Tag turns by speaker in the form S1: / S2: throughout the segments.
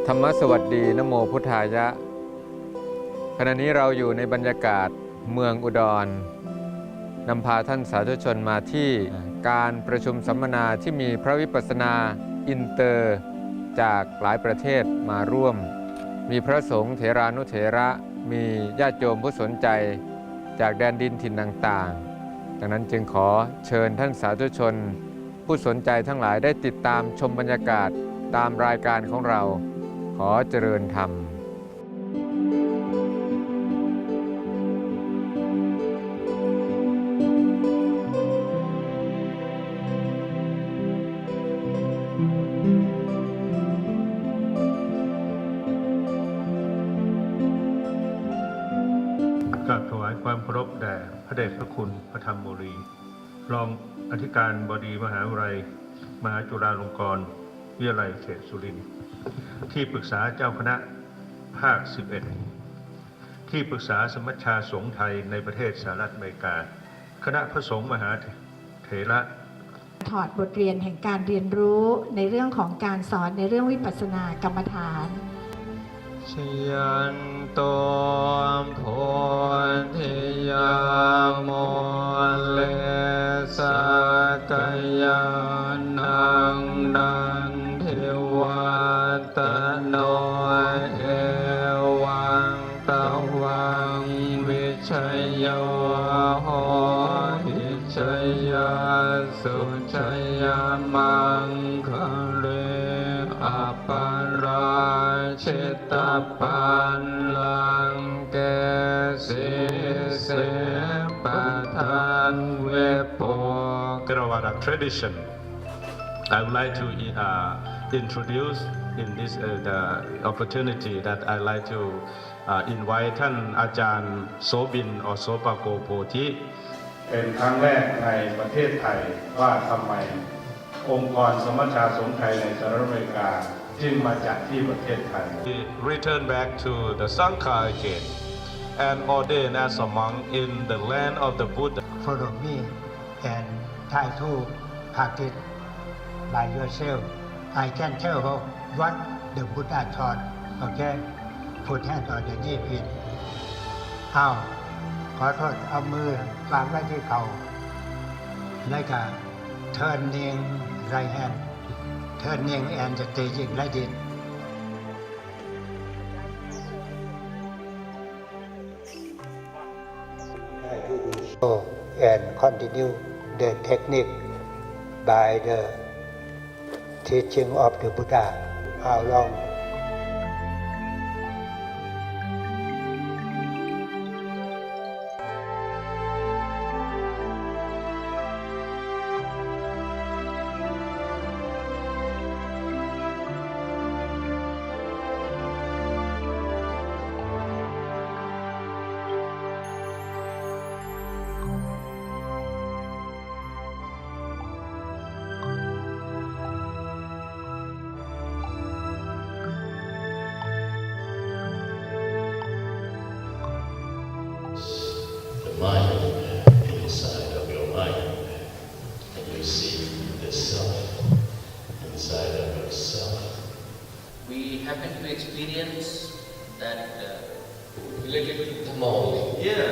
S1: ธรรมสวัสดีนะโมพุทธายะขณะนี้เราอยู่ในบรรยากาศเมืองอุดรนำพาท่านสาธุชนมาที่การประชุมสัมมนาที่มีพระวิปัสสนาอินเตอร์จากหลายประเทศมาร่วมมีพระสงฆ์เถรานุเถระมีญาติโยมผู้สนใจจากแดนดินถิ่นต่างๆดังนั้นจึงขอเชิญท่านสาธุชนผู้สนใจทั้งหลายได้ติดตามชมบรรยากาศตามรายการของเราขอเจริญธรรม
S2: กราบถวายความเคารพแด่พระเดชพระคุณพระธรรมโมลีรองอธิการบดีมหาวิทยาลัยมหาจุฬาลงกรณ์วิทยาลัยเขตสุรินทร์ที่ปรึกษาเจ้าคณะภาค 11 ที่ปรึกษาสมัชชาสงฆ์ไทยในประเทศสหรัฐอเมริกาคณะพระสงฆ์มหาเถระ
S3: ถอดบทเรียนแห่งการเรียนรู้ในเรื่องของการสอนในเรื่องวิปัสสนากรรมฐาน
S1: ชยันโตโพธิยามเลสกยานังนันเทวัตโนเอวังตวังวิชัยโยโหหิชัยยาสุชัยยามังคะเรอปาราชิตาปันลังเกสิเสปทังเวโป
S2: Theravada tradition. I would like to introduce in this the opportunity that I like to invite ท่านอาจารย์โสบินอโสปโกโพธิเป็นครั้งแรกในประเทศไทยว่าทำไมองค์กรสมัชชาสงฆ์ไทยในสหรัฐอเมริกาจึงมาจัดที่ประเทศไทย Return back to the Sangha again and ordain as a monk in the land of the Buddha.
S4: Follow me and try to practice by yourself. I can tell you what the Buddha taught. Okay? Put hand on the knee, please. เอาขอโทษเอามือวางไว้ที่เข่าแล้วก็ turning right hand turning and staying like this try to do so and continue the technique by the teaching of the Buddha. How long?
S5: Mind inside of your mind, and you see the self inside of yourself.
S6: We happen to experience that related to Dhamma. Yeah.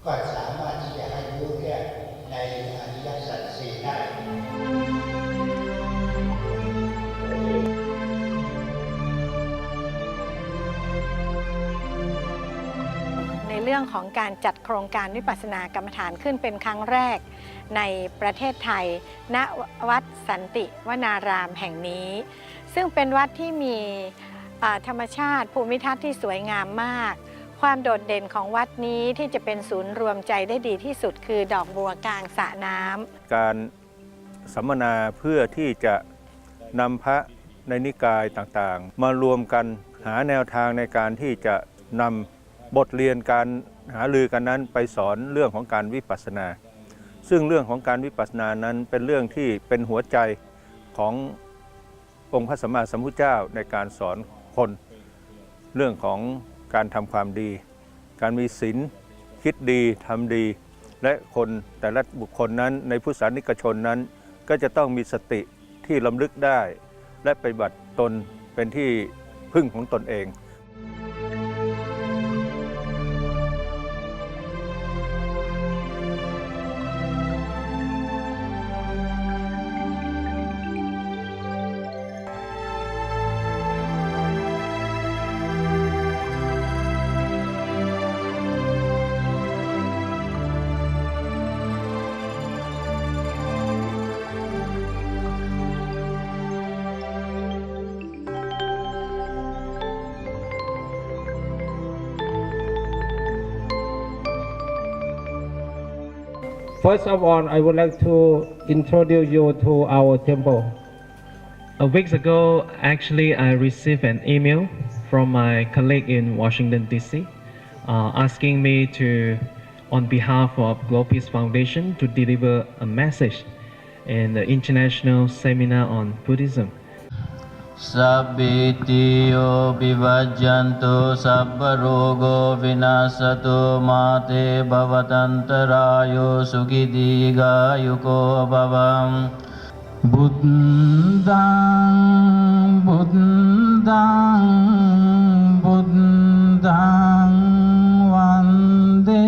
S4: ก็สามารถที่จะให้รู้แก้ในอริยสัจสี่ได้
S3: ในเรื่องของการจัดโครงการวิปัสสนากรรมฐานขึ้นเป็นครั้งแรกในประเทศไทยณวัดสันติวนารามแห่งนี้ ซึ่งเป็นวัดที่มีธรรมชาติภูมิทัศน์ที่สวยงามมากความโดดเด่นของวัดนี้ที่จะเป็นศูนย์รวมใจได้ดีที่สุดคือดอกบัวกลางสระน้ำ
S1: การสัมมนาเพื่อที่จะนำพระในนิกายต่างๆมารวมกันหาแนวทางในการที่จะนำบทเรียนการหารือกันนั้นไปสอนเรื่องของการวิปัสสนาซึ่งเรื่องของการวิปัสสนานั้นเป็นเรื่องที่เป็นหัวใจขององค์พระสัมมาสัมพุทธเจ้าในการสอนคนเรื่องของการทำความดีการมีศีลคิดดีทำดี และคนแต่ละบุคคลนั้นในพุทธศาสนิกชนนั้นก็จะต้องมีสติที่รำลึกได้และปฏิบัติตน
S7: เป็นที่พึ่งของตนเอง
S8: First of all, I would like to introduce you to our temple.
S9: A week ago, actually, I received an email from my colleague in Washington, D.C., asking me to, on behalf of Global Peace Foundation, to deliver a message in the international seminar on Buddhism.
S6: Sabbitiyo vivajjantu sabba rogo vinasatu mate bhavatantarayo sukhidigayuko bhavam Buddhang Buddhang Buddhang Vande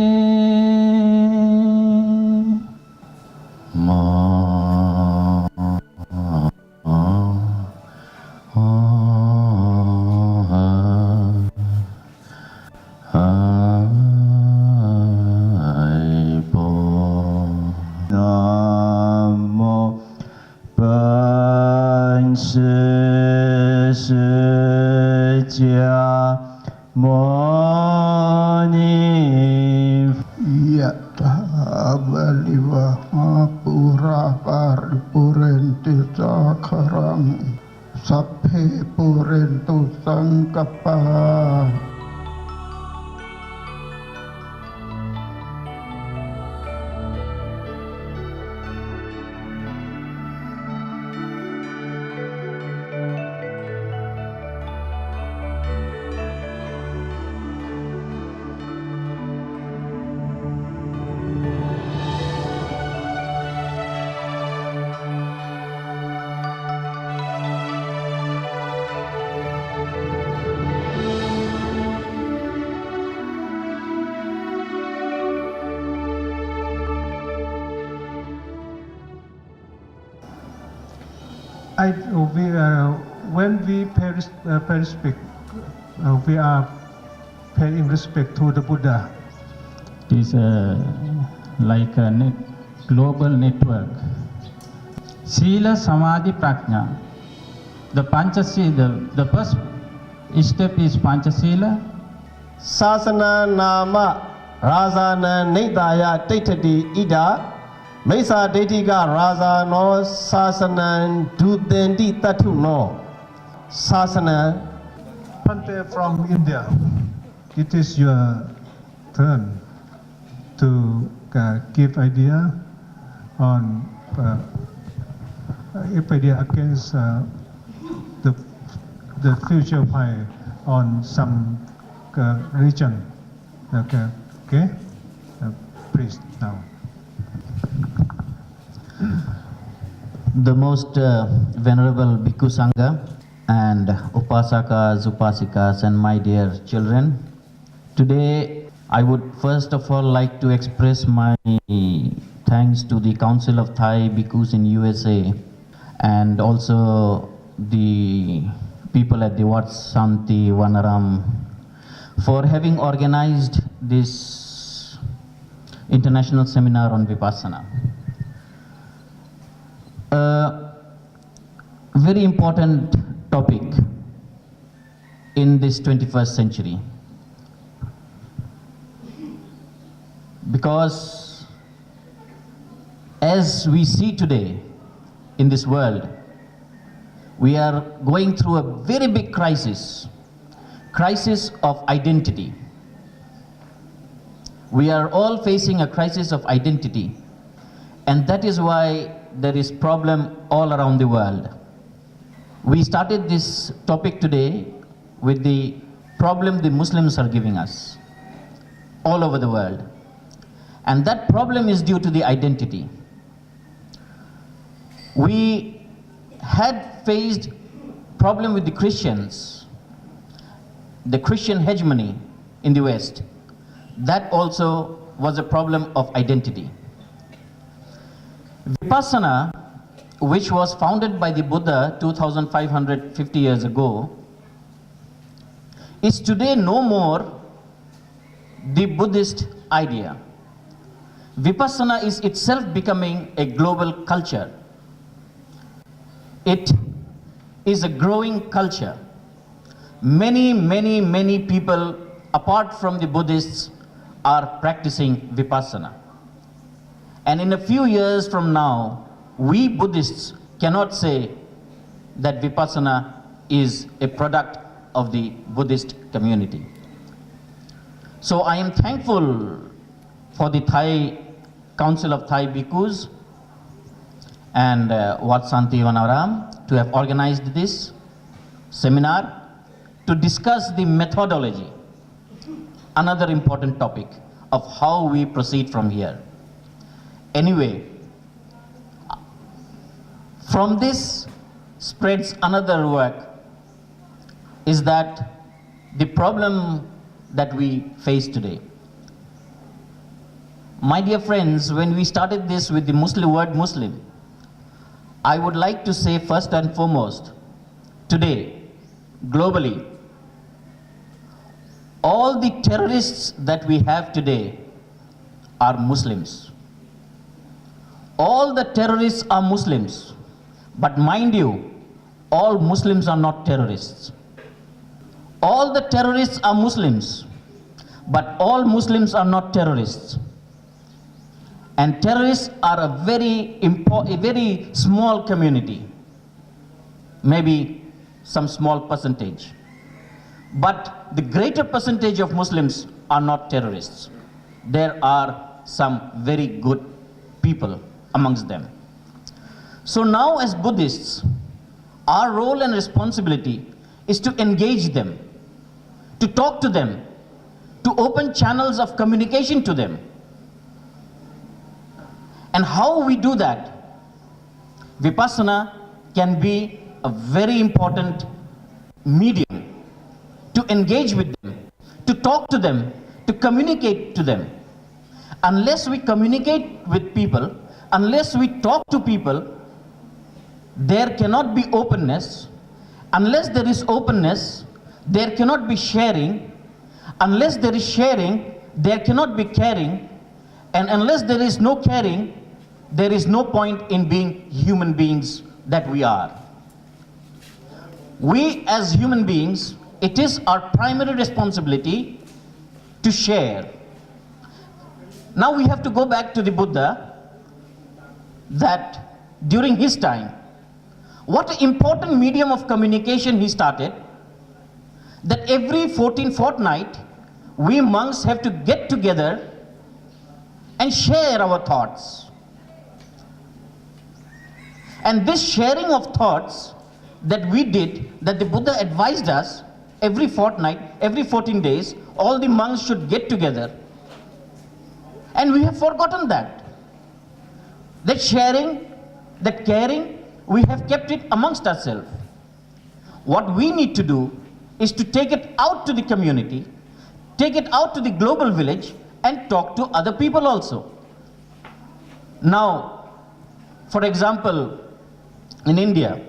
S10: Sapphe purentu sankappa when we pay respect, we are paying respect to the Buddha.
S11: It is like a global network. Sila, Samadhi, Prajna. The Panchasila, the first step is Panchasila.
S12: Sasana Nama Razana Nidaya Taitati Ida Mesa Detika Raza no Sasana Dudendi Tatu no Sasana.
S10: Pante from India, it is your turn to give idea on if idea against the future pie on some region. Okay, please now.
S6: The most venerable Bhikkhu Sangha and Upasakas, Upasikas and my dear children, today I would first of all like to express my thanks to the Council of Thai Bhikkhus in USA and also the people at the Wat Santi Vanaram for having organized this international seminar on Vipassana. A very important topic in this 21st century, because as we see today in this world, we are going through a very big crisis of identity. We are all facing a crisis of identity, and that is why there is problem all around the world. We started this topic today with the problem the Muslims are giving us all over the world. And that problem is due to the identity. We had faced problem with the Christians, the Christian hegemony in the West, that also was a problem of identity. Vipassana, which was founded by the Buddha 2550 years ago, is today no more the Buddhist idea. Vipassana is itself becoming a global culture. It is a growing culture. Many people, apart from the Buddhists, are practicing Vipassana. And in a few years from now, we Buddhists cannot say that Vipassana is a product of the Buddhist community. So I am thankful for the Thai Council of Thai Bhikkhus and Wat Santi Vanaram to have organized this seminar to discuss the methodology, another important topic of how we proceed from here. Anyway, from this spreads another work, is that the problem that we face today. My dear friends, when we started this with the word Muslim, I would like to say first and foremost, today, globally, all the terrorists that we have today are Muslims. All the terrorists are Muslims. But mind you, all Muslims are not terrorists. All the terrorists are Muslims, but all Muslims are not terrorists. And terrorists are a very small community, maybe some small percentage. But the greater percentage of Muslims are not terrorists. There are some very good people amongst them. So now as Buddhists, our role and responsibility is to engage them, to talk to them, to open channels of communication to them. And how we do that? Vipassana can be a very important medium to engage with them, to talk to them, to communicate to them. Unless we communicate with people, unless we talk to people, there cannot be openness. Unless there is openness, there cannot be sharing. Unless there is sharing, there cannot be caring. And unless there is no caring, there is no point in being human beings that we are. We as human beings, it is our primary responsibility to share. Now we have to go back to the Buddha, that during his time, what an important medium of communication he started, that every 14th fortnight, we monks have to get together and share our thoughts. And this sharing of thoughts that we did, that the Buddha advised us, every fortnight, every 14 days, all the monks should get together. And we have forgotten that. That sharing, that caring, we have kept it amongst ourselves. What we need to do is to take it out to the community, take it out to the global village, and talk to other people also. Now, for example, in India,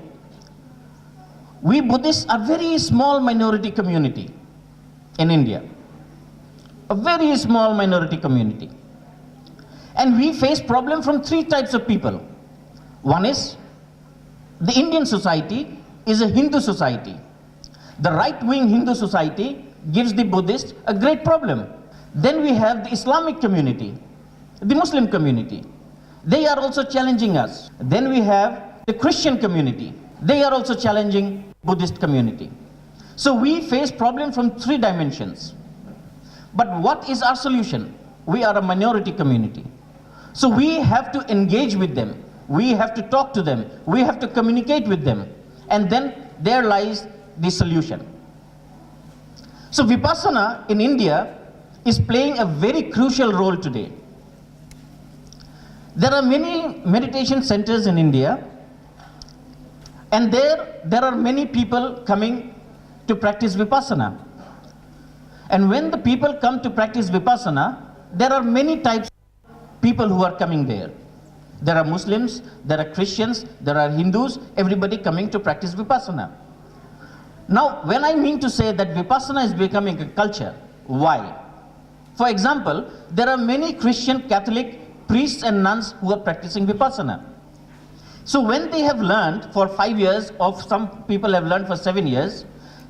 S6: we Buddhists are very small minority community in India. A very small minority community. And we face problem from three types of people. One is, the Indian society is a Hindu society. The right-wing Hindu society gives the Buddhists a great problem. Then we have the Islamic community, the Muslim community. They are also challenging us. Then we have the Christian community. They are also challenging Buddhist community. So we face problem from three dimensions. But what is our solution? We are a minority community. So we have to engage with them. We have to talk to them. We have to communicate with them. And then there lies the solution. So Vipassana in India is playing a very crucial role today. There are many meditation centers in India. And there are many people coming to practice Vipassana. And when the people come to practice Vipassana, there are many types of people who are coming there. There are Muslims, there are Christians, there are Hindus, everybody coming to practice Vipassana. Now, when I mean to say that Vipassana is becoming a culture, why? For example, there are many Christian, Catholic priests and nuns who are practicing Vipassana. So when they have learned for 5 years, or some people have learned for 7 years,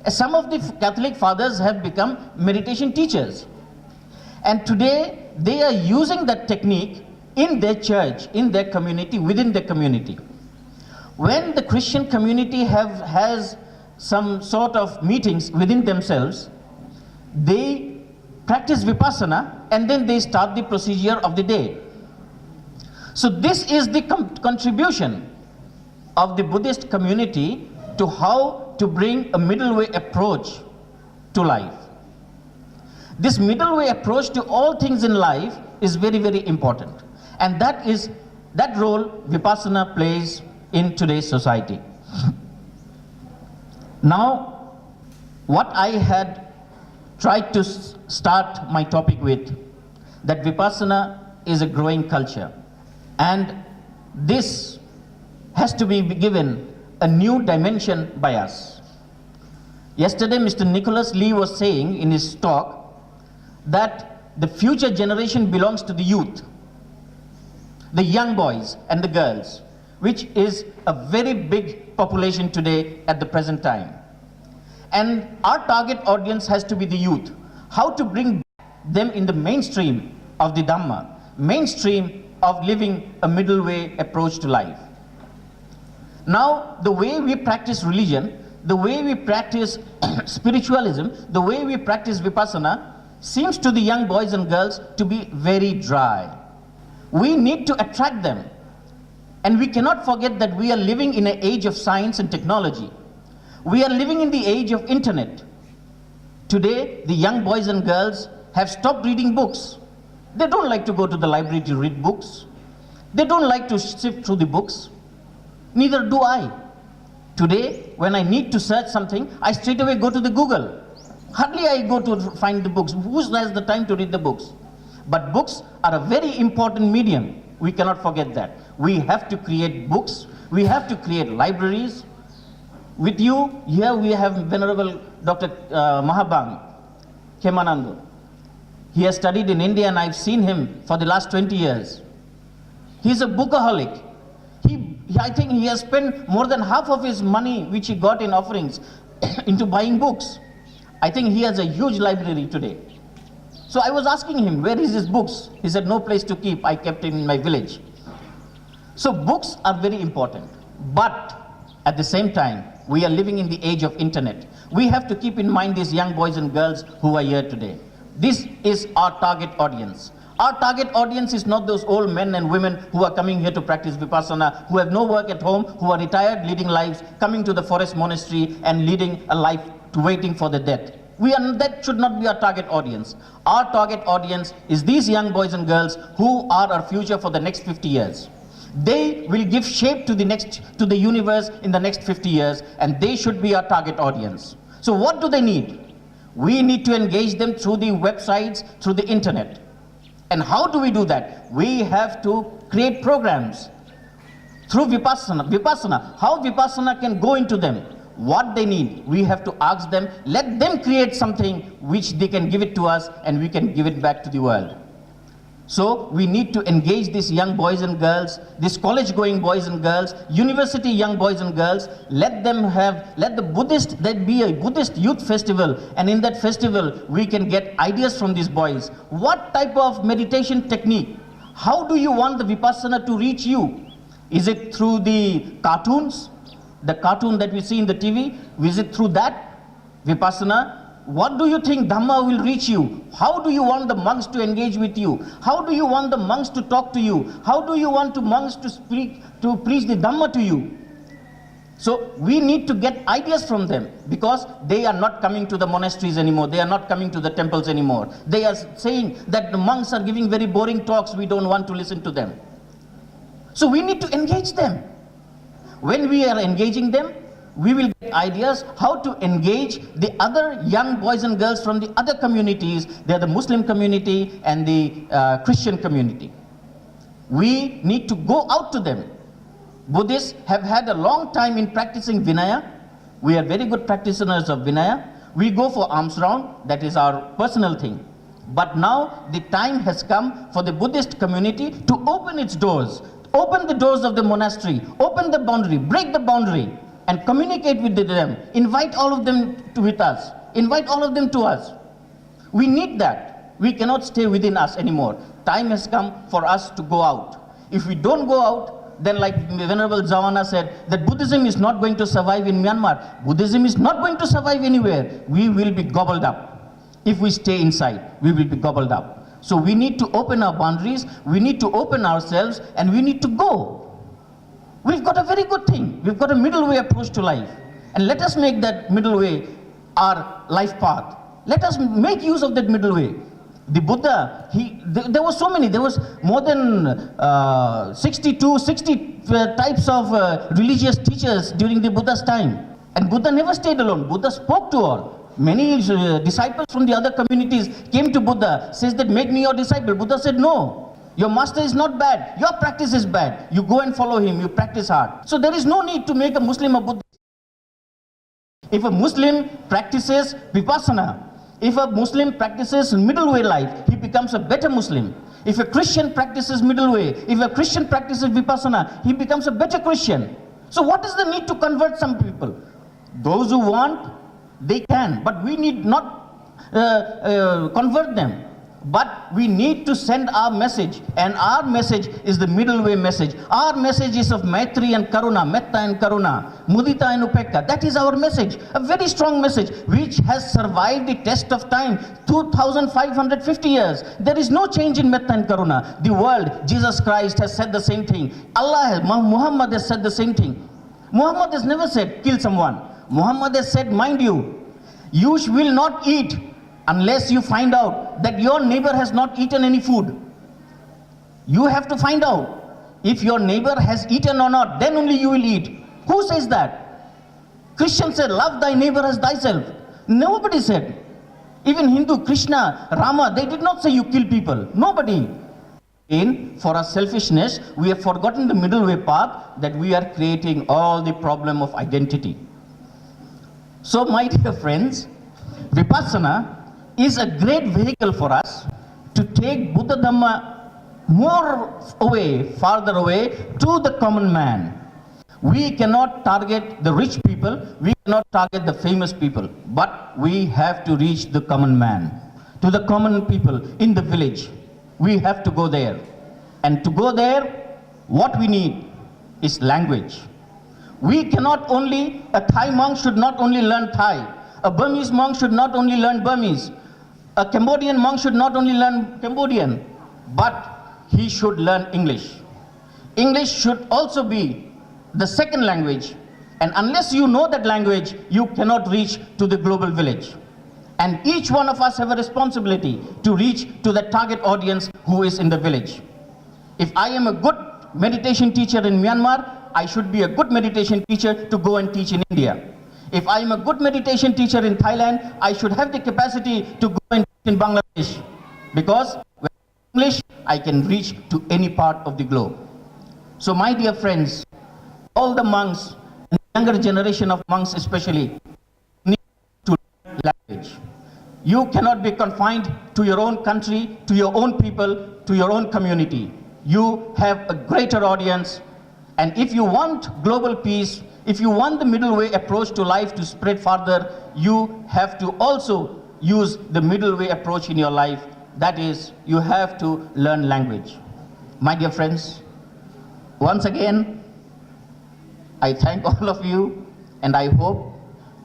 S6: some of the Catholic fathers have become meditation teachers. And today, they are using that technique in their church, in their community, within their community. When the Christian community has some sort of meetings within themselves, they practice Vipassana and then they start the procedure of the day. So this is the contribution of the Buddhist community to how to bring a middle way approach to life. This middle way approach to all things in life is very, very important. And that role Vipassana plays in today's society. Now, what I had tried to start my topic with, that Vipassana is a growing culture. And this has to be given a new dimension by us. Yesterday, Mr. Nicholas Lee was saying in his talk that the future generation belongs to the youth, the young boys and the girls, which is a very big population today at the present time. And our target audience has to be the youth. How to bring them in the mainstream of the Dhamma, mainstream of living a middle way approach to life. Now, the way we practice religion, the way we practice spiritualism, the way we practice Vipassana seems to the young boys and girls to be very dry. We need to attract them. And we cannot forget that we are living in an age of science and technology. We are living in the age of internet. Today, the young boys and girls have stopped reading books. They don't like to go to the library to read books. They don't like to sift through the books. Neither do I. Today, when I need to search something, I straight away go to the Google. Hardly I go to find the books. Who has the time to read the books? But books are a very important medium. We cannot forget that. We have to create books. We have to create libraries. With you, here we have Venerable Dr. Mahabang Kemanando. He has studied in India and I've seen him for the last 20 years. He's a bookaholic. I think he has spent more than half of his money which he got in offerings into buying books. I think he has a huge library today. So I was asking him, where is his books? He said, no place to keep. I kept him in my village. So books are very important. But at the same time, we are living in the age of internet. We have to keep in mind these young boys and girls who are here today. This is our target audience. Our target audience is not those old men and women who are coming here to practice Vipassana, who have no work at home, who are retired, leading lives, coming to the forest monastery and leading a life to waiting for the death. That should not be our target audience. Our target audience is these young boys and girls who are our future for the next 50 years. They will give shape to the universe in the next 50 years, and they should be our target audience. So what do they need? We need to engage them through the websites, through the internet. And how do we do that? We have to create programs through Vipassana. How Vipassana can go into them, what they need. We have to ask them, let them create something which they can give it to us and we can give it back to the world. So we need to engage these young boys and girls, these college-going boys and girls, university young boys and girls. Let there be a Buddhist youth festival, and in that festival we can get ideas from these boys. What type of meditation technique? How do you want the Vipassana to reach you? Is it through the cartoons? The cartoon that we see in the TV? Is it through that Vipassana? What do you think Dhamma will reach you? How do you want the monks to engage with you? How do you want the monks to talk to you? How do you want the monks to speak, to preach the Dhamma to you? So we need to get ideas from them, because they are not coming to the monasteries anymore. They are not coming to the temples anymore. They are saying that the monks are giving very boring talks. We don't want to listen to them. So we need to engage them. When we are engaging them, we will get ideas how to engage the other young boys and girls from the other communities. They are the Muslim community and the Christian community. We need to go out to them. Buddhists have had a long time in practicing Vinaya. We are very good practitioners of Vinaya. We go for alms round, that is our personal thing. But now the time has come for the Buddhist community to open its doors, open the doors of the monastery, open the boundary, break the boundary, and communicate with them. Invite all of them with us. Invite all of them to us. We need that. We cannot stay within us anymore. Time has come for us to go out. If we don't go out, then like Venerable Jawana said, that Buddhism is not going to survive in Myanmar. Buddhism is not going to survive anywhere. We will be gobbled up. If we stay inside, we will be gobbled up. So we need to open our boundaries, we need to open ourselves, and we need to go. We've got a very good thing. We've got a middle way approach to life. And let us make that middle way our life path. Let us make use of that middle way. The Buddha, there were so many. There was more than 60 types of religious teachers during the Buddha's time. And Buddha never stayed alone. Buddha spoke to all. Many disciples from the other communities came to Buddha, says that make me your disciple. Buddha said no. Your master is not bad. Your practice is bad. You go and follow him. You practice hard. So there is no need to make a Muslim a Buddhist. If a Muslim practices Vipassana, if a Muslim practices middle way life, he becomes a better Muslim. If a Christian practices middle way, if a Christian practices Vipassana, he becomes a better Christian. So what is the need to convert some people? Those who want, they can. But we need not convert them. But we need to send our message, and our message is the middle way message. Our message is of Maitri and Karuna, Metta and Karuna, Mudita and Upekka. That is our message, a very strong message, which has survived the test of time, 2,550 years. There is no change in Metta and Karuna. The world, Jesus Christ has said the same thing. Muhammad has said the same thing. Muhammad has never said, kill someone. Muhammad has said, mind you, you will not eat unless you find out that your neighbor has not eaten any food. You have to find out if your neighbor has eaten or not, then only you will eat. Who says that? Christian said, love thy neighbor as thyself. Nobody said. Even Hindu, Krishna, Rama, they did not say you kill people. Nobody. For our selfishness, we have forgotten the middle way path, that we are creating all the problem of identity. So my dear friends, Vipassana is a great vehicle for us to take Buddha Dhamma more away, farther away to the common man. We cannot target the rich people, we cannot target the famous people, but we have to reach the common man, to the common people in the village. We have to go there. And to go there, what we need is language. We cannot only, a Thai monk should not only learn Thai, a Burmese monk should not only learn Burmese, a Cambodian monk should not only learn Cambodian, but he should learn English. English should also be the second language, and unless you know that language, you cannot reach to the global village. And each one of us have a responsibility to reach to the target audience who is in the village. If I am a good meditation teacher in Myanmar, I should be a good meditation teacher to go and teach in India. If I am a good meditation teacher in Thailand, I should have the capacity to go and teach in Bangladesh. Because with English, I can reach to any part of the globe. So my dear friends, all the monks, and the younger generation of monks especially, need to learn language. You cannot be confined to your own country, to your own people, to your own community. You have a greater audience, and if you want global peace, if you want the middle way approach to life to spread further, you have to also use the middle way approach in your life. That is, you have to learn language. My dear friends, once again, I thank all of you, and I hope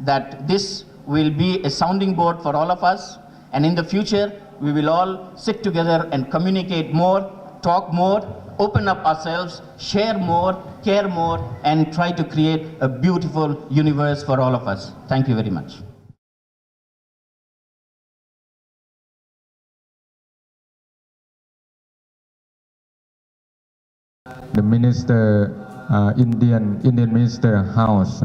S6: that this will be a sounding board for all of us, and in the future, we will all sit together and communicate more, talk more, open up ourselves, share more, care more, and try to create a beautiful universe for all of us. Thank you very much.
S1: The minister Indian Minister House.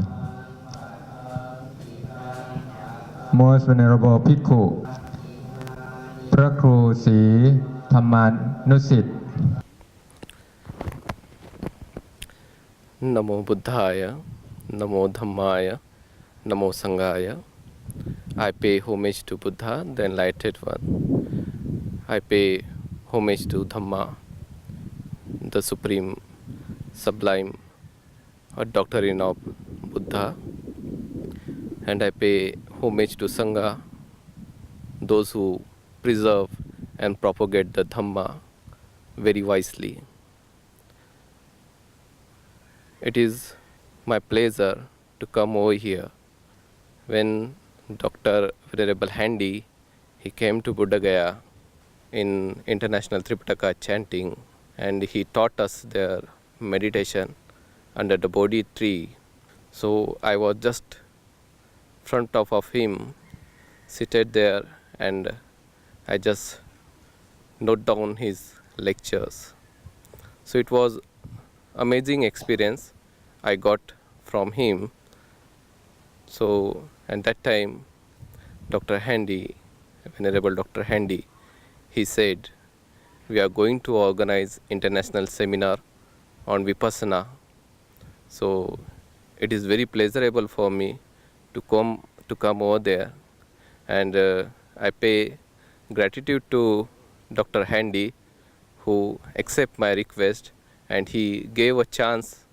S1: Most Venerable Bhikkhu พระครูศรีธรรมานุสิทธิ์
S13: Namo Buddhaya, Namo Dhammaya, Namo Sanghaya. I pay homage to Buddha, the enlightened one. I pay homage to Dhamma, the supreme, sublime doctrine of Buddha. And I pay homage to Sangha, those who preserve and propagate the Dhamma very wisely. It is my pleasure to come over here. When Dr. Venerable Handy, he came to Buddha Gaya in International Tripitaka chanting, and he taught us their meditation under the Bodhi tree. So I was just front of him, seated there, and I just note down his lectures. So it was amazing experience I got from him. So at that time, Dr. Handy, Venerable Dr. Handy, he said, we are going to organize international seminar on Vipassana. So it is very pleasurable for me to come over there, and I pay gratitude to Dr. Handy, who accept my request, and he gave a chance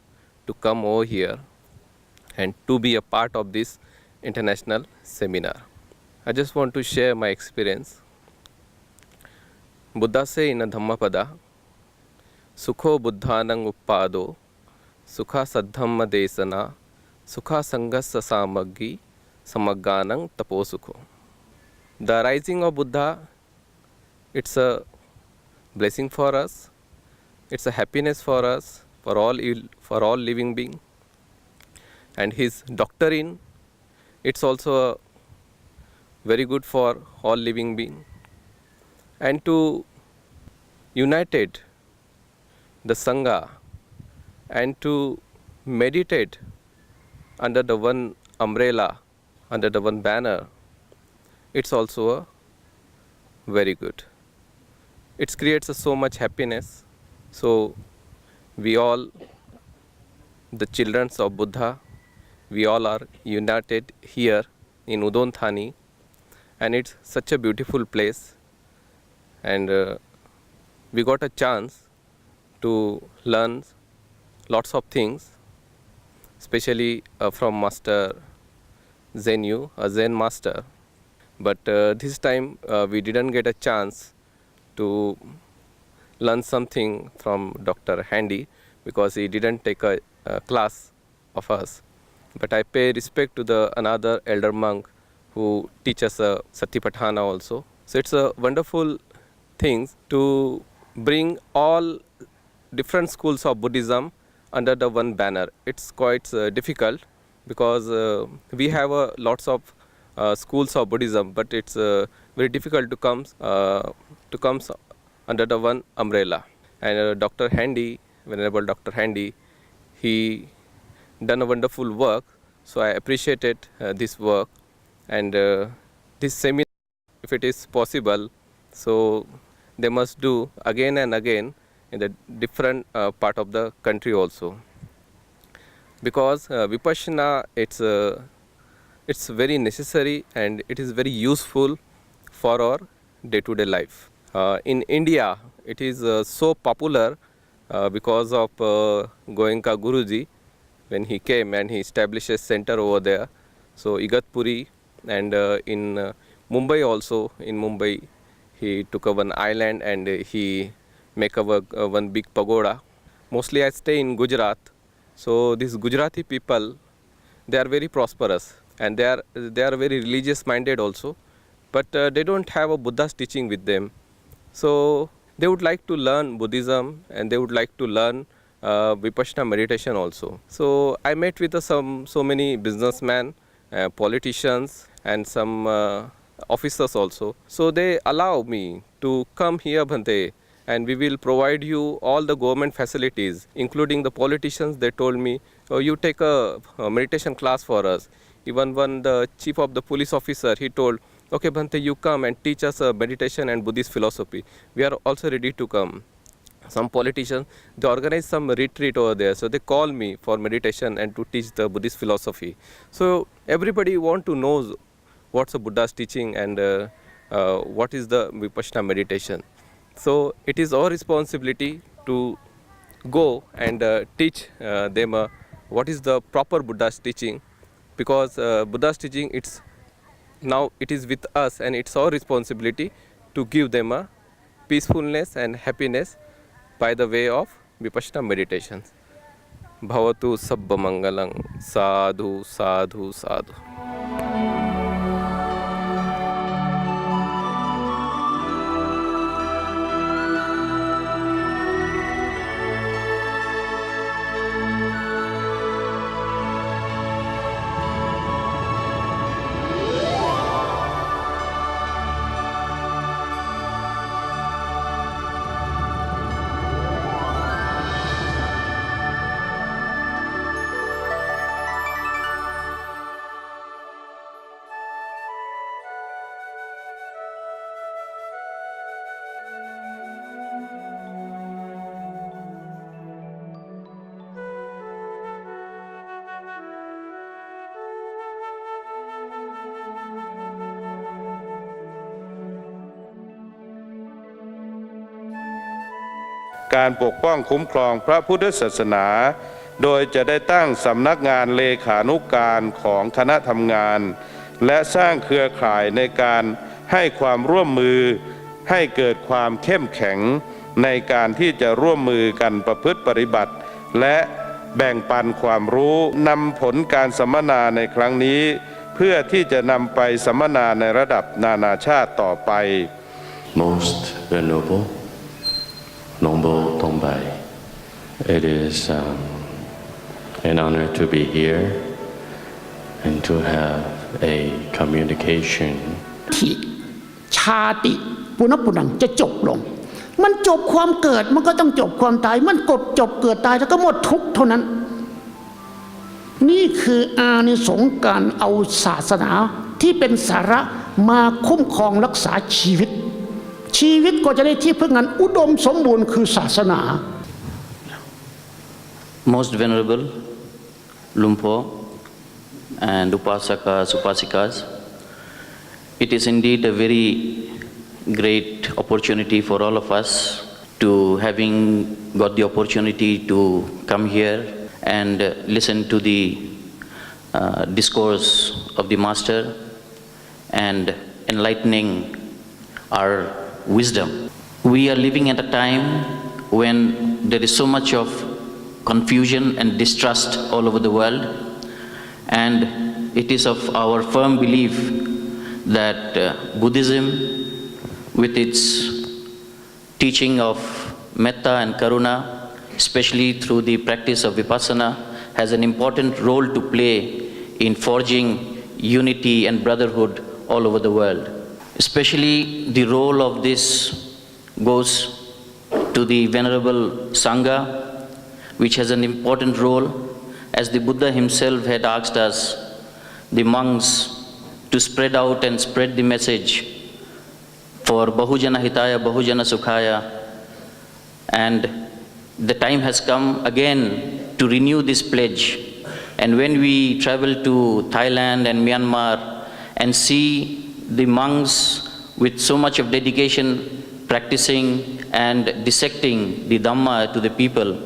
S13: to come over here and to be a part of this international seminar. I just want to share my experience. Buddha say in a Dhammapada, Sukho Buddhanang Uppado, Sukha Saddhamma Desana, Sukha Sangasa Samaggi, Samagganang Taposukho. The rising of Buddha, it's a blessing for us. It's a happiness for us, for all living beings. And his doctrine, it's also very good for all living beings. And to unite the Sangha and to meditate under the one umbrella, under the one banner, it's also very good. It creates so much happiness. So we all, the children of Buddha, we all are united here in Udon Thani, and it's such a beautiful place. And we got a chance to learn lots of things, especially from Master Zenyu, a Zen master. But this time we didn't get a chance to learn something from Dr. Handy because he didn't take a class of us. But I pay respect to the another elder monk who teaches Satipatthana also. So it's a wonderful thing to bring all different schools of Buddhism under the one banner. It's quite difficult because we have lots of schools of Buddhism, but it's very difficult to come under the one umbrella. And Dr. Handy, Venerable Dr. Handy, he done a wonderful work. So I appreciated this work, and this seminar, if it is possible, so they must do again and again in the different part of the country also. Because Vipassana, it's very necessary and it is very useful for our day-to-day life. In India, it is so popular because of Goenka Guruji, when he came and he established a center over there. So Igatpuri, and in Mumbai also, in Mumbai, he took one island and he make one big pagoda. Mostly I stay in Gujarat. So these Gujarati people, they are very prosperous and they are very religious minded also, but they don't have a Buddha's teaching with them. So they would like to learn Buddhism and they would like to learn Vipassana meditation also. So I met with so many businessmen, politicians and some officers also. So they allow me to come here Bhante and we will provide you all the government facilities, including the politicians. They told me, oh, you take a meditation class for us. Even when the chief of the police officer, he told, okay, Bhante, you come and teach us meditation and Buddhist philosophy. We are also ready to come. Some politicians, they organize some retreat over there. So they call me for meditation and to teach the Buddhist philosophy. So everybody want to know what's the Buddha's teaching and what is the Vipassana meditation. So it is our responsibility to go and teach them what is the proper Buddha's teaching, because Buddha's teaching, now it is with us, and it's our responsibility to give them a peacefulness and happiness by the way of Vipassana meditation. Bhavatu Sabba Mangalang. Sadhu, sadhu, sadhu.
S2: การปกป้องคุ้มครองพระพุทธศาสนาโดยจะได้ตั้งสำนักงานเลขานุการของคณะทำงานและสร้างเครือข่ายในการให้ความร่วมมือให้เกิดความเข้มแข็งในการที่จะร่วมมือกันประพฤติปฏิบัติและแบ่งปันความรู้นำผลการสัมมนาในครั้งนี้เพื่อที่จะนำไปสัมมนาในระดับนานาชาติต่อไป
S5: Most Venerable Nombo Tombai, it is an honor to be here and to have a communication.
S14: ที่ชาติปุณปุณังจะจบลงมันจบความเกิดมันก็ต้องจบความตายมันกดจบเกิดตายแล้วก็หมดทุกข์เท่านั้นนี่คืออานิสงส์การเอาศาสนาที่เป็นสาระมาคุ้มครองรักษาชีวิตก็จะได้ที่พึ่งอันอุดมสมบูรณ์คือศาสนา
S6: Most Venerable Lumpo and Upasakas, Upasikas, it is indeed a very great opportunity for all of us to having got the opportunity to come here and listen to the discourse of the Master and enlightening our wisdom. We are living at a time when there is so much of confusion and distrust all over the world, and it is of our firm belief that Buddhism, with its teaching of metta and karuna, especially through the practice of vipassana, has an important role to play in forging unity and brotherhood all over the world. Especially the role of this goes to the Venerable Sangha, which has an important role, as the Buddha himself had asked us, the monks, to spread out and spread the message for Bahujana Hitaya, Bahujana Sukhaya. And the time has come again to renew this pledge. And when we travel to Thailand and Myanmar and see the monks with so much of dedication practicing and dissecting the Dhamma to the people,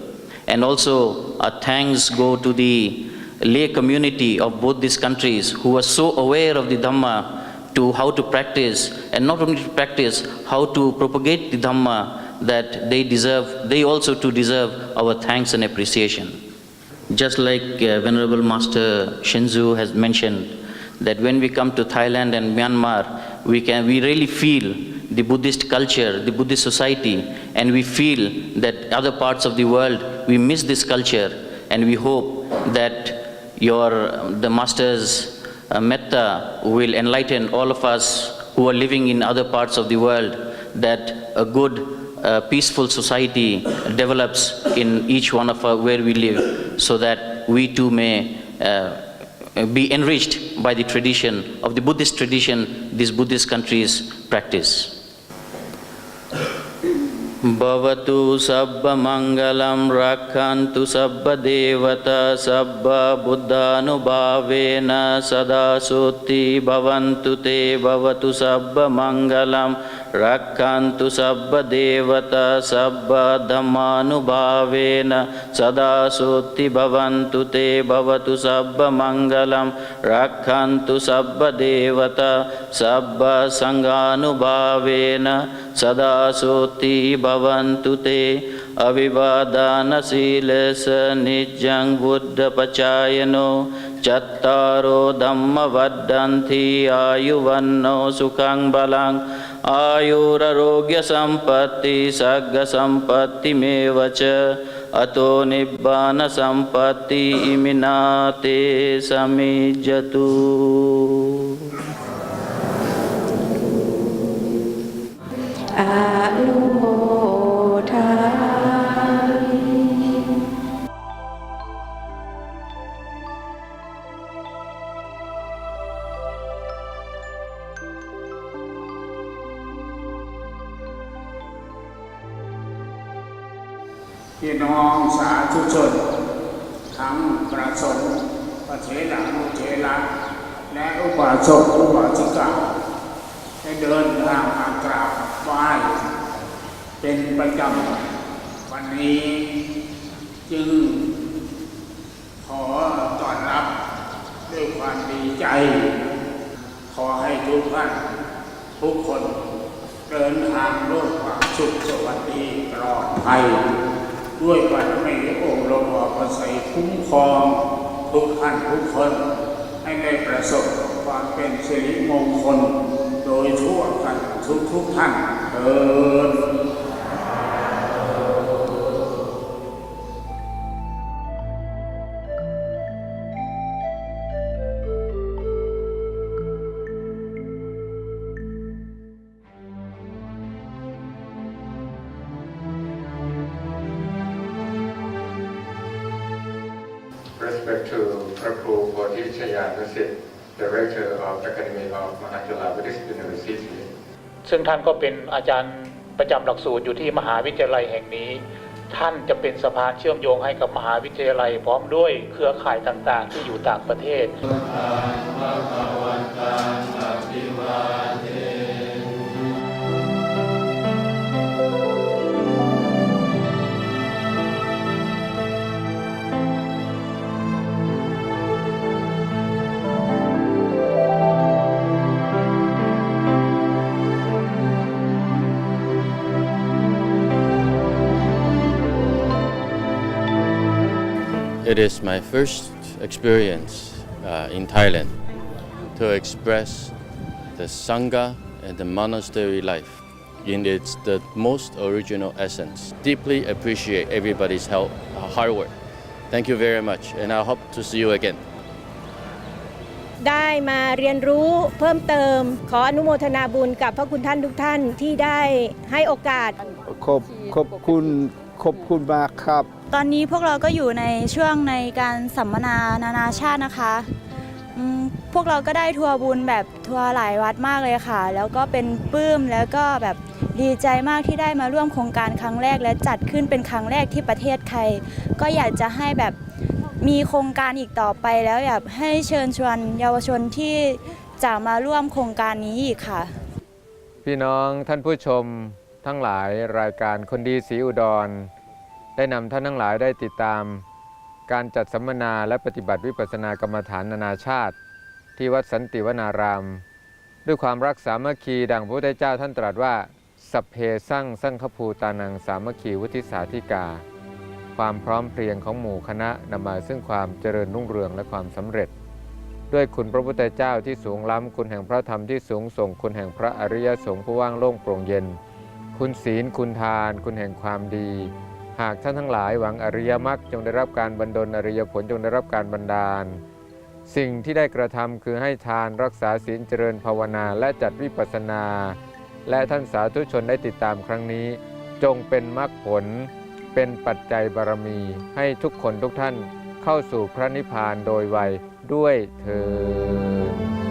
S6: and also our thanks go to the lay community of both these countries who are so aware of the Dhamma to how to practice, and not only to practice, how to propagate the Dhamma, that they also deserve our thanks and appreciation. Just like Venerable Master Shinzu has mentioned, that when we come to Thailand and Myanmar, we really feel the Buddhist culture, the Buddhist society, and we feel that other parts of the world, we miss this culture, and we hope that the Master's metta will enlighten all of us who are living in other parts of the world, that a good
S15: peaceful society develops in each one of us where we live, so that we too may be enriched by the tradition of the Buddhist tradition these Buddhist countries practice. Bhavatu sabba mangalam rakhantu sabba devata sabba buddhanubhavena sada sutti bhavantu te bhavatu sabba mangalam rakhantu sabba devata sabba dhammanubhavena sada sutti bhavantu te bhavatu sabba mangalam rakhantu sabba devata sabba sanghanubhavena sada sutti bhavantu te avivadana silasa nijjang buddha pacayano chattaro dhamma vaddanti ayuvanno sukhang balang ayurarogya sampatti sagga sampatti mevacha ato nibbana sampatti iminate samijjatu.
S16: พี่น้องสาธุชนทั้งพระสงฆ์พระเถระนุเถระและอุบาสกอุบาสิกาได้เดินทางมากราบไหว้เป็นประจำวันนี้จึงขอต้อนรับด้วยความดีใจขอให้ทุกท่านทุกคนเดินทางด้วยความสุขสวัสดีปลอดภัยด้วยบารมีองค์หลวงพ่อพระไตรคุ้มครองทุกท่านทุกคนให้ได้ประสบความเป็นสิริมงคลโดยทั่วกันทุกท่านเถิด
S1: Respect to Prabhu Bodhichaya Nasit, Director of Academy of Mahayana Buddhist University.
S17: ซึ่งท่านก็เป็นอาจารย์ประจำหลักสูตรอยู่ที่มหาวิทยาลัยแห่งนี้ท่านจะเป็นสะพานเชื่อมโยงให้กับมหาวิทยาลัยพร้อมด้วยเครือข่ายต่างๆที่อยู่ต่างประเทศ
S18: It is my first experience in Thailand to express the Sangha and the monastery life in its the most original essence. Deeply appreciate everybody's help, hard work. Thank you very much, and I hope to see you again.
S19: ได้มาเรียนรู้เพิ่มเติมขออนุโมทนาบุญกับพระคุณท่านทุกท่านที่ได้ให้โอกาส
S20: ขอบคุณมากครับ
S21: ตอนนี้พวกเราก็อยู่ในช่วงในการสัมมนานานาชาตินะคะพวกเราก็ได้ทัวร์บุญแบบทัวร์หลายวัดมากเลยค่ะแล้วก็เป็นปลื้มแล้วก็แบบดีใจมากที่ได้มาร่วมโครงการครั้งแรกและจัดขึ้นเป็นครั้งแรกที่ประเทศไทยก็อยากจะให้แบบมีโครงการอีกต่อไปแล้วอยากให้เชิญชวนเยาวชนที่จะมาร่วมโครงการนี้อีกค่ะ
S22: พี่น้องท่านผู้ชมทั้งหลายรายการคนดีศรีอุดรได้นำท่านทั้งหลายได้ติดตามการจัดสัมมนาและปฏิบัติวิปัสสนากรรมฐานนานาชาติที่วัดสันติวนารามด้วยความรักสามัคคีดังพระพุทธเจ้าท่านตรัสว่าสัพเพสั่งสังฆภูตานังสามัคคีวุฒิสาธิกาความพร้อมเพรียงของหมู่คณะนำมาซึ่งความเจริญรุ่งเรืองและความสำเร็จด้วยคุณพระพุทธเจ้าที่สูงล้ำคุณแห่งพระธรรมที่สูงส่งคุณแห่งพระอริยสงฆ์ผู้ว่างโล่งโปร่งเย็นคุณศีลคุณทานคุณแห่งความดีหากท่านทั้งหลายหวังอริยมรรคจงได้รับการบันดลอริยผลจงได้รับการบันดาลสิ่งที่ได้กระทำคือให้ทานรักษาศีลเจริญภาวนาและจัดวิปัสสนาและท่านสาธุชนได้ติดตามครั้งนี้ จงเป็นมรรคผลเป็นปัจจัยบารมีให้ทุกคนทุกท่านเข้าสู่พระนิพพานโดยไวด้วยเถิด